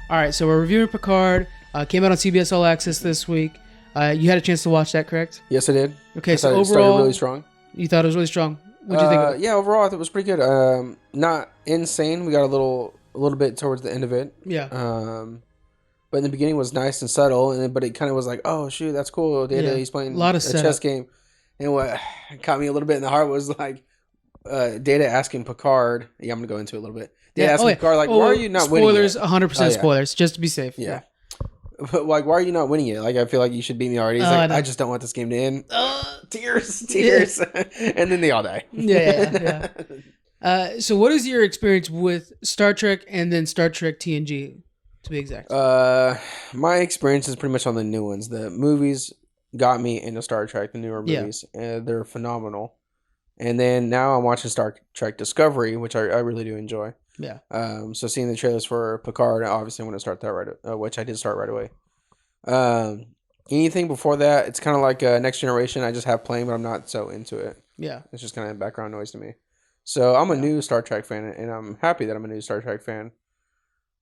All right, so we're reviewing Picard. Came out on CBS All Access this week. You had a chance to watch that, correct? Yes, I did. Okay, so overall, it started really strong. You thought it was really strong. What did you think of it? Yeah, overall, I thought it was pretty good. Not insane. We got a little bit towards the end of it. Yeah. But in the beginning was nice and subtle, but it kind of was like, oh shoot, that's cool. Data, he's playing a lot of chess game. And what caught me a little bit in the heart was like Data asking Picard. Yeah, I'm gonna go into it a little bit. Data asking Picard like, why are you not winning? Spoilers, 100% spoilers, just to be safe. Yeah. But like, why are you not winning it? Like, I feel like you should beat me already. He's like, I just don't want this game to end. Tears. And then they all die. Yeah. So what is your experience with Star Trek and then Star Trek TNG, to be exact? My experience is pretty much on the new ones. The movies got me into Star Trek, the newer movies. They're phenomenal. And then now I'm watching Star Trek Discovery, which I really do enjoy. Yeah. So seeing the trailers for Picard, obviously I'm going to start that which I did start right away. Anything before that, it's kind of like Next Generation. I just have playing, but I'm not so into it. Yeah. It's just kind of background noise to me. So I'm a new Star Trek fan, and I'm happy that I'm a new Star Trek fan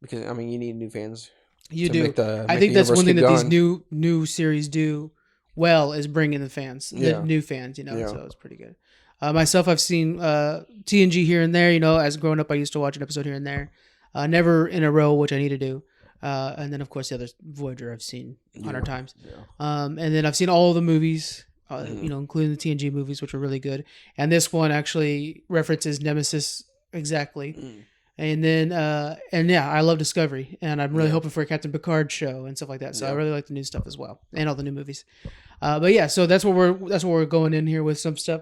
because I mean you need new fans. You do. I think that's one thing that these new series do well is bring in the fans, the new fans. So it's pretty good. Myself, I've seen TNG here and there. As growing up, I used to watch an episode here and there. Never in a row, which I need to do. And then, of course, the other Voyager I've seen 100 times. Yeah. And then I've seen all of the movies, including the TNG movies, which are really good. And this one actually references Nemesis exactly. And then, I love Discovery. And I'm really hoping for a Captain Picard show and stuff like that. So I really like the new stuff as well, and all the new movies. So that's what we're going in here with some stuff.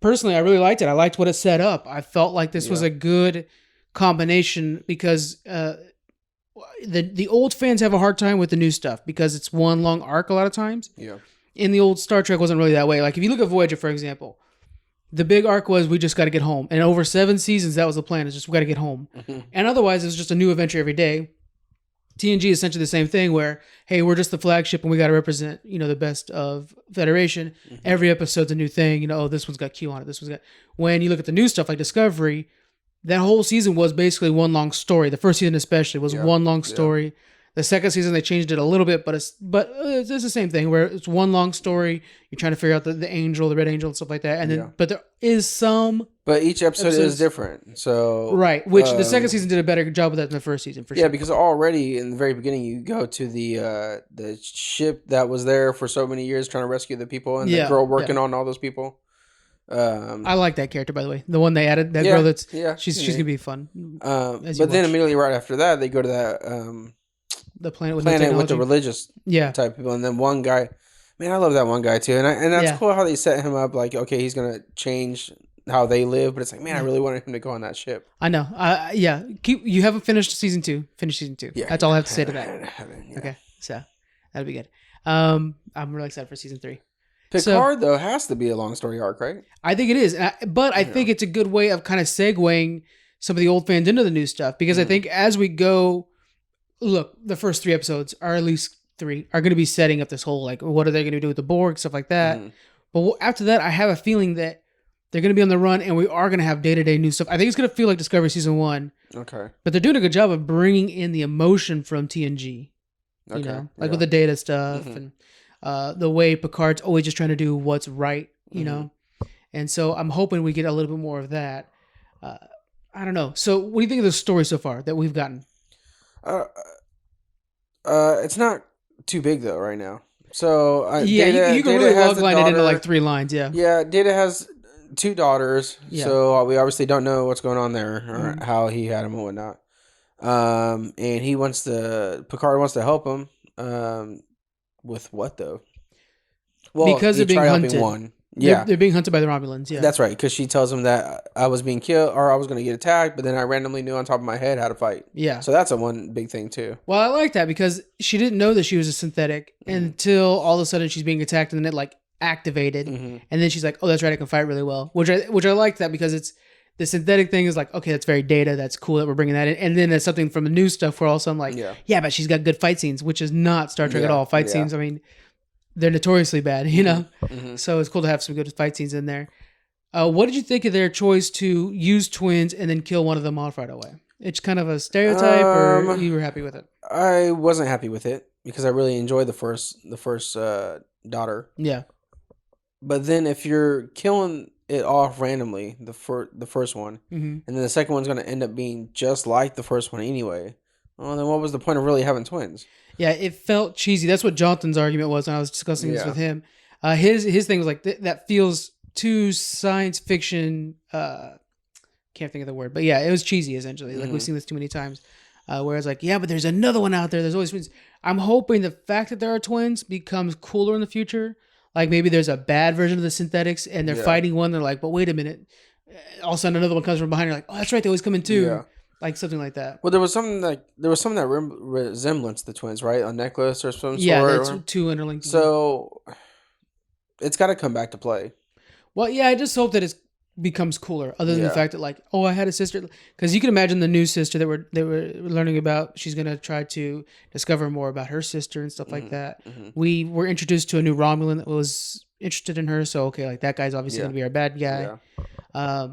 Personally, I really liked it. I liked what it set up. I felt like this was a good combination because the old fans have a hard time with the new stuff because it's one long arc a lot of times. Yeah. In the old Star Trek wasn't really that way. Like if you look at Voyager, for example, the big arc was we just got to get home. And over 7 seasons, that was the plan. It's just we got to get home. And otherwise, it's just a new adventure every day. TNG is essentially the same thing where, hey, we're just the flagship and we got to represent, the best of Federation. Every episode's a new thing. This one's got Q on it. This one's got... When you look at the new stuff like Discovery, that whole season was basically one long story. The first season especially was one long story. The second season, they changed it a little bit, but it's the same thing where it's one long story. You're trying to figure out the angel, the red angel and stuff like that. And then, but there is some... But each episode is different, so... Right, which the second season did a better job of that than the first season, for sure. Yeah, because already in the very beginning, you go to the ship that was there for so many years trying to rescue the people, and the girl working on all those people. I like that character, by the way. The one they added, that girl that's... She's going to be fun. But then immediately right after that, they go to that... the planet with the religious type people, and then one guy... Man, I love that one guy, too. And that's cool how they set him up, like, okay, he's going to change... how they live, but it's like, man, I really wanted him to go on that ship. I know. You haven't finished season 2. Finish season 2. Yeah, that's all I have to say to that. Okay, so that'll be good. I'm really excited for season 3. Picard though has to be a long story arc, right? I think it is, but I think it's a good way of kind of segueing some of the old fans into the new stuff because I think as we go, look, the first 3 episodes are at least 3 are going to be setting up this whole like what are they going to do with the Borg, stuff like that. But after that, I have a feeling that they're going to be on the run, and we are going to have day-to-day new stuff. I think it's going to feel like Discovery Season 1. Okay. But they're doing a good job of bringing in the emotion from TNG. With the data stuff and the way Picard's always just trying to do what's right, you know? And so I'm hoping we get a little bit more of that. I don't know. So what do you think of the story so far that we've gotten? It's not too big, though, right now. So you can really logline it into like 3 lines, Yeah, Data has 2 daughters, so we obviously don't know what's going on there or how he had them and whatnot. And Picard wants to help him. With what though? Well, because they're being hunted. One. Yeah, they're being hunted by the Romulans. Yeah, that's right. Because she tells him that I was being killed or I was going to get attacked, but then I randomly knew on top of my head how to fight. Yeah, so that's one big thing too. Well, I like that because she didn't know that she was a synthetic until all of a sudden she's being attacked and then it like activated, and then she's like, "Oh, that's right, I can fight really well." Which I like that because it's the synthetic thing is like, okay, that's very Data. That's cool that we're bringing that in, and then there's something from the new stuff where also I'm like, yeah, but she's got good fight scenes, which is not Star Trek at all. Fight scenes, I mean, they're notoriously bad, you know. So it's cool to have some good fight scenes in there. What did you think of their choice to use twins and then kill one of them off right away? It's kind of a stereotype, or you were happy with it? I wasn't happy with it because I really enjoyed the first daughter. Yeah. But then if you're killing it off randomly, the first one, and then the second one's going to end up being just like the first one anyway, well, then what was the point of really having twins? Yeah, it felt cheesy. That's what Jonathan's argument was when I was discussing this with him. His thing was like, that feels too science fiction. Can't think of the word, but yeah, it was cheesy essentially. Like we've seen this too many times. Whereas like, yeah, but there's another one out there. There's always twins. I'm hoping the fact that there are twins becomes cooler in the future. Like maybe there's a bad version of the synthetics and they're fighting one. They're like, but wait a minute. All of a sudden another one comes from behind. You're like, oh, that's right. They always come in two. Yeah. Like something like that. Well, there was something that resemblance to the twins, right? A necklace or some sort. Yeah, that's two interlinked. So it's got to come back to play. Well, yeah, I just hope that it becomes cooler. Other than the fact that, like, oh, I had a sister, because you can imagine the new sister that they were learning about. She's gonna try to discover more about her sister and stuff like that. We were introduced to a new Romulan that was interested in her, so okay, like that guy's obviously gonna be our bad guy. Yeah.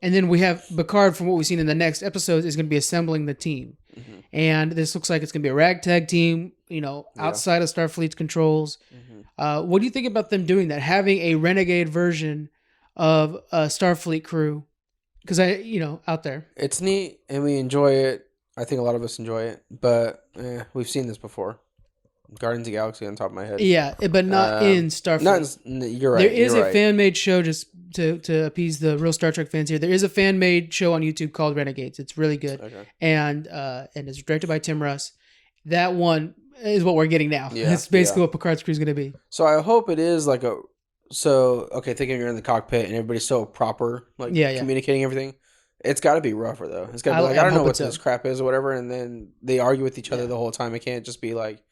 And then we have Picard, from what we've seen in the next episodes, is going to be assembling the team. And this looks like it's going to be a ragtag team, outside of Starfleet's controls. What do you think about them doing that? Having a renegade version of a Starfleet crew? Because out there. It's neat, and we enjoy it. I think a lot of us enjoy it, but we've seen this before. Guardians of the Galaxy on top of my head. Yeah, but not in Starfleet. You're right. There is a fan-made show, just to appease the real Star Trek fans here. There is a fan-made show on YouTube called Renegades. It's really good. Okay. And it's directed by Tim Russ. That one is what we're getting now. Yeah, it's basically what Picard's crew is going to be. So I hope it is like thinking you're in the cockpit and everybody's so proper, like communicating everything. It's got to be rougher, though. It's got to be like, I don't know what this crap is or whatever, and then they argue with each other the whole time. It can't just be like,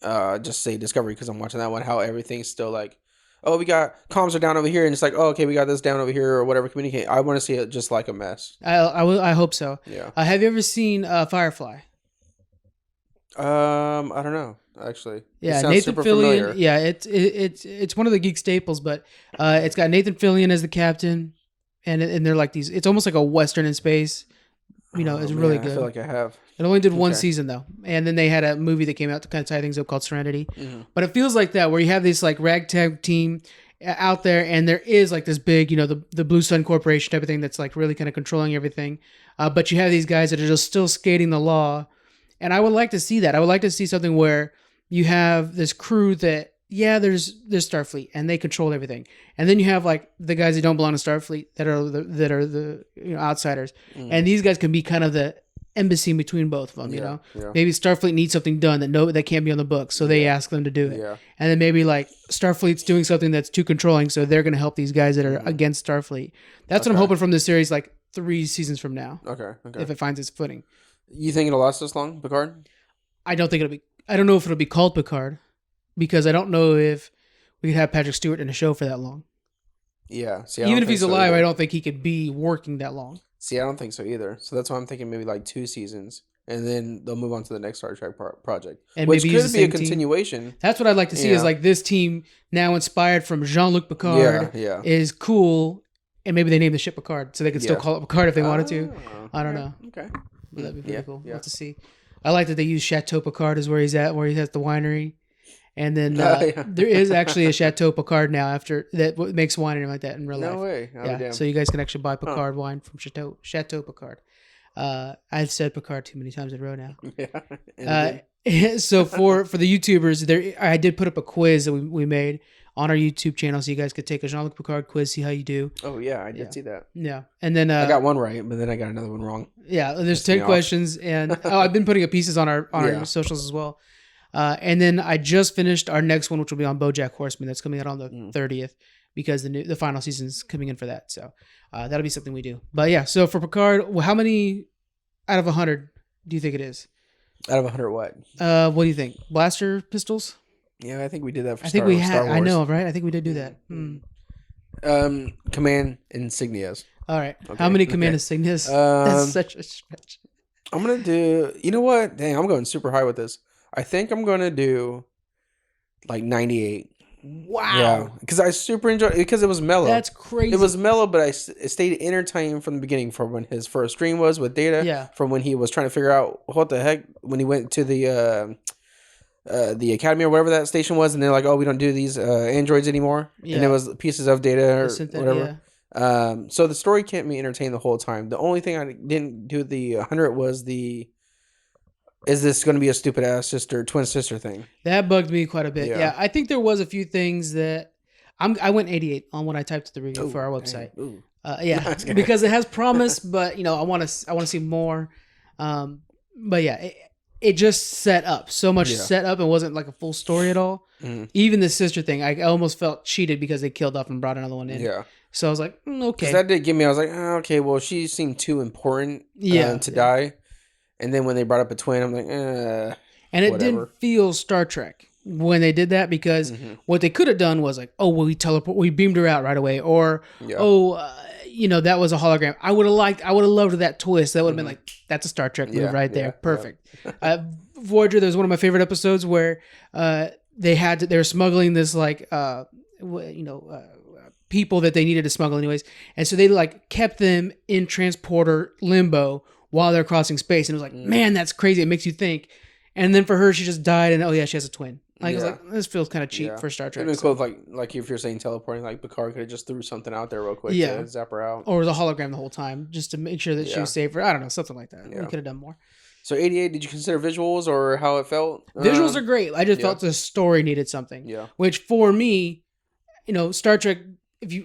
just say Discovery, because I'm watching that one, how everything's still like, oh, we got comms are down over here, and it's like, oh, okay, we got this down over here or whatever. Communicate. I want to see it just like a mess. I hope so. Yeah. Have you ever seen Firefly? I don't know, actually. Yeah, Nathan Fillion. Familiar. Yeah, it's one of the geek staples, but it's got Nathan Fillion as the captain, and they're like these. It's almost like a Western in space. It's really good. I feel like I have. It only did one season though, and then they had a movie that came out to kind of tie things up called Serenity. But it feels like that, where you have this like ragtag team out there, and there is like this big, the Blue Sun Corporation type of thing that's like really kind of controlling everything. But you have these guys that are just still skating the law, and I would like to see that. I would like to see something where you have this crew that, there's Starfleet and they control everything, and then you have like the guys that don't belong to Starfleet that are the outsiders, and these guys can be kind of the embassy between both of them. Maybe Starfleet needs something done that can't be on the books, so they ask them to do it. And then maybe like Starfleet's doing something that's too controlling, so they're going to help these guys that are against Starfleet. That's what I'm hoping from this series, like 3 seasons from now. Okay. If it finds its footing. You think it'll last this long, Picard? I don't know if it'll be called Picard, because I don't know if we could have Patrick Stewart in a show for that long. Yeah. See, even if he's alive, I don't think he could be working that long. See, I don't think so either. So that's why I'm thinking maybe like 2 seasons, and then they'll move on to the next Star Trek project, and which could be a continuation. Team. That's what I'd like to see. Is like this team now inspired from Jean-Luc Picard is cool, and maybe they name the ship Picard, so they could still call it Picard if they wanted to. I don't know. Okay, but that'd be pretty cool. We'll have to see. I like that they use Chateau Picard is where he's at, where he has the winery. And then there is actually a Chateau Picard now that makes wine and like that in real life. No way. So you guys can actually buy Picard wine from Chateau Picard. I've said Picard too many times in a row now. So for the YouTubers, I did put up a quiz that we made on our YouTube channel, so you guys could take a Jean-Luc Picard quiz, see how you do. Oh yeah, I did see that. Yeah, and then I got one right, but then I got another one wrong. Yeah, there's 10 questions, and I've been putting up pieces on our socials as well. And then I just finished our next one, which will be on BoJack Horseman. That's coming out on the 30th, because the final season's coming in for that. So that'll be something we do. But yeah, so for Picard, how many out of 100 do you think it is? Out of 100 what? What do you think? Blaster pistols? Yeah, I think we did that for Star Wars. I know, right? I think we did do that. Command insignias. All right. Okay. How many command insignias? That's such a stretch. I'm going to do... You know what? Dang, I'm going super high with this. I think I'm going to do like 98. wow. Yeah, because I super enjoyed it because it was mellow. That's crazy. It was mellow, but it stayed entertaining from the beginning. From when his first stream was with Data. Yeah. From when he was trying to figure out what the heck when he went to the Academy or whatever that station was, and they're like, "Oh, we don't do these androids anymore," and it was pieces of Data or whatever. Yeah. So the story kept me entertained the whole time. The only thing I didn't do the 100 was is this going to be a stupid ass twin sister thing? That bugged me quite a bit. Yeah, I think there was a few things that I went 88 on when I typed the review for our website. Yeah, because it has promise, but I want to see more. But yeah, it just set up so much set up and wasn't like a full story at all. Mm-hmm. Even the sister thing, I almost felt cheated because they killed off and brought another one in. Yeah. So I was like, okay. Because that did give me, I was like, okay, well, she seemed too important to die. And then when they brought up a twin, I'm like, and it didn't feel Star Trek when they did that because what they could have done was like, oh, well, we beamed her out right away, or that was a hologram. I would have loved that twist. That would have been like, that's a Star Trek move right there, perfect. Yeah. Voyager, there's one of my favorite episodes where they were smuggling this like people that they needed to smuggle anyways, and so they like kept them in transporter limbo while they're crossing space, and it was like, man, that's crazy. It makes you think. And then for her, she just died, and she has a twin. Like, I was like, this feels kind of cheap for Star Trek. It'd be cool if, like if you're saying teleporting, like Picard could have just threw something out there real quick to zap her out. Or it was a hologram the whole time, just to make sure that she was safe. I don't know, something like that. Yeah. We could have done more. So 88, did you consider visuals or how it felt? Visuals are great. I just felt the story needed something. Yeah. Which for me, Star Trek,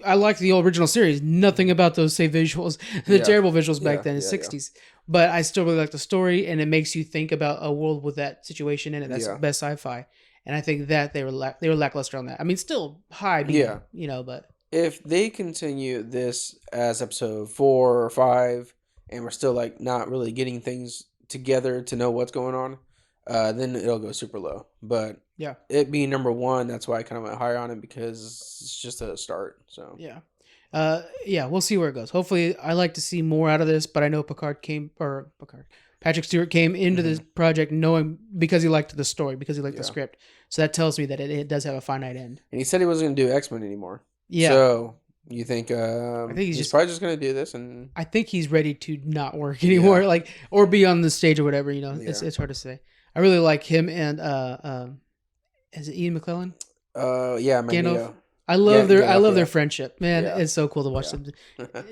I liked the original series. Nothing about those visuals. The terrible visuals back then in the 60s. But I still really like the story, and it makes you think about a world with that situation in it. That's the best sci-fi. And I think that they were lackluster on that. I mean, still high beam, but if they continue this as episode 4 or 5, and we're still like not really getting things together to know what's going on, then it'll go super low. But it being number 1, that's why I kind of went higher on it, because it's just a start. So we'll see where it goes. Hopefully, I like to see more out of this, but I know Patrick Stewart came into this project knowing, because he liked the story, because he liked the script. So that tells me that it does have a finite end. And he said he wasn't going to do X-Men anymore. Yeah. So you think I think he's probably just going to do this, and I think he's ready to not work anymore, or be on the stage or whatever. It's hard to say. I really like him and is it Ian McKellen? Magneto. I love their friendship, man. It's so cool to watch them.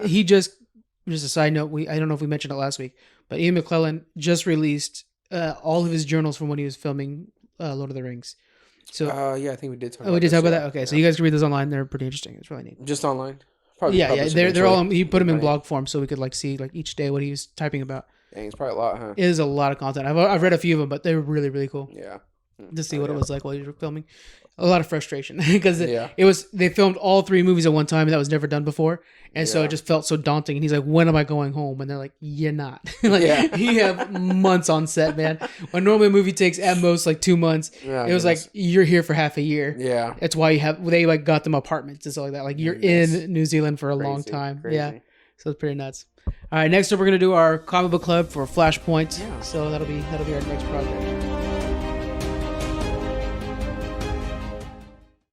He just a side note. I don't know if we mentioned it last week, but Ian McKellen just released all of his journals from when he was filming Lord of the Rings. So I think we did talk. We did talk about that. Okay, so you guys can read those online. They're pretty interesting. It's really neat. Just online. Probably they're all. He put them in blog form so we could see each day what he was typing about. Dang, it's probably a lot, huh? It is a lot of content. I've read a few of them, but they're really, really cool. Yeah. To see what it was like while you were filming. A lot of frustration because they filmed all 3 movies at one time, and that was never done before, and so it just felt so daunting. And he's like, "When am I going home?" And they're like, "You're not." He have months on set, man. When normally a movie takes at most 2 months, it was like you're here for half a year. Yeah, that's why they got them apartments and stuff like that. You're in New Zealand for a long time. Crazy. Yeah, so it's pretty nuts. All right, next up we're gonna do our comic book club for Flashpoint. Yeah. So that'll be our next project.